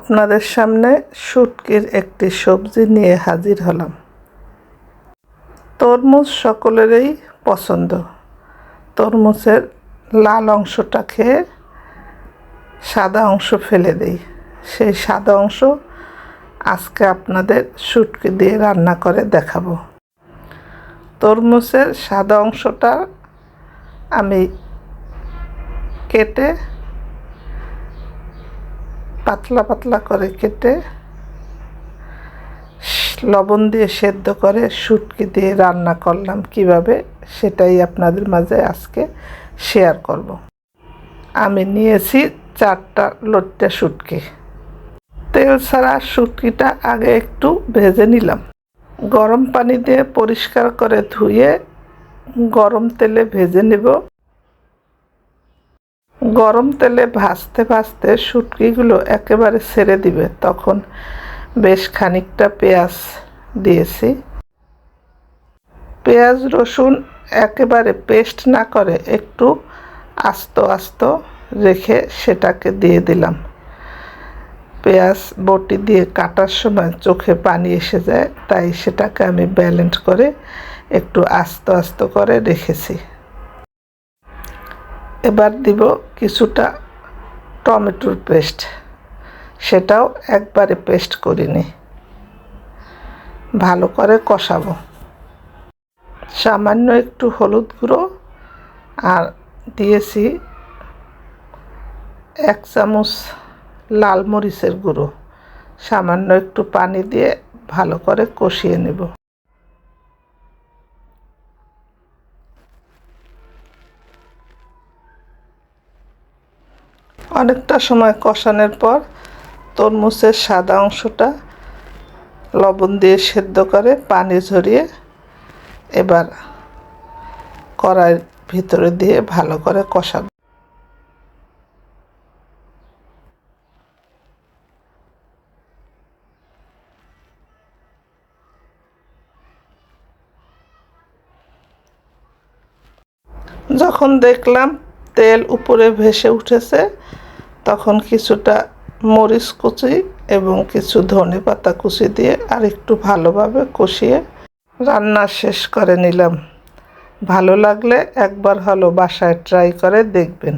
আপনাদের সামনে শুটকির একটি সবজি নিয়ে হাজির হলাম। তরমুজ সকলেরই পছন্দ। তরমুজের লাল অংশটা খেয়ে সাদা অংশ ফেলে দেই। সেই সাদা অংশ আজকে আপনাদের শুটকি দিয়ে রান্না করে দেখাবো। তরমুজের সাদা অংশটা আমি কেটে পাতলা পাতলা করে কেটে লবণ দিয়ে সেদ্ধ করে শুটকি দিয়ে রান্না করলাম কিভাবে, সেটাই আপনাদের মাঝে আজকে শেয়ার করব। আমি নিয়েছি 4টা লট্টা শুটকি। তেল ছাড়া শুটকিটা আগে একটু ভেজে নিলাম। গরম পানি দিয়ে পরিষ্কার করে ধুয়ে গরম তেলে ভেজে নেব। গরম তেলে ভাজতে ভাজতে শুটকিগুলো একেবারে ছেড়ে দিবে, তখন বেশ খানিকটা পেঁয়াজ দিয়েছি। পেঁয়াজ রসুন একেবারে পেস্ট না করে একটু আস্ত আস্ত রেখে সেটাকে দিয়ে দিলাম। পেঁয়াজ বটি দিয়ে কাটার সময় চোখে পানি এসে যায়, তাই সেটাকে আমি ব্যালেন্স করে একটু আস্ত আস্ত করে রেখেছি। এবার দিব কিছুটা টমেটোর পেস্ট, সেটাও একবারে পেস্ট করিনি। ভালো করে কষাবো। সামান্য একটু হলুদ গুঁড়ো আর দিয়েছি 1 চামচ লাল মরিচের গুঁড়ো। সামান্য একটু পানি দিয়ে ভালো করে কষিয়ে নেব। অনেকটা সময় কষানোর পর তরমুজের সাদা অংশটা লবণ দিয়ে সেদ্ধ করে পানি ঝরিয়ে এবার কড়াইয়ের ভিতরে দিয়ে ভালো করে কষাবো। যখন দেখলাম তেল উপরে ভেসে উঠেছে, তখন কিছুটা মরিচ কুচি এবং কিছু ধনেপাতা কুচি দিয়ে আর একটু ভালোভাবে কষিয়ে রান্না শেষ করে নিলাম। ভালো লাগলে একবার হলো বাসায় ট্রাই করে দেখবেন।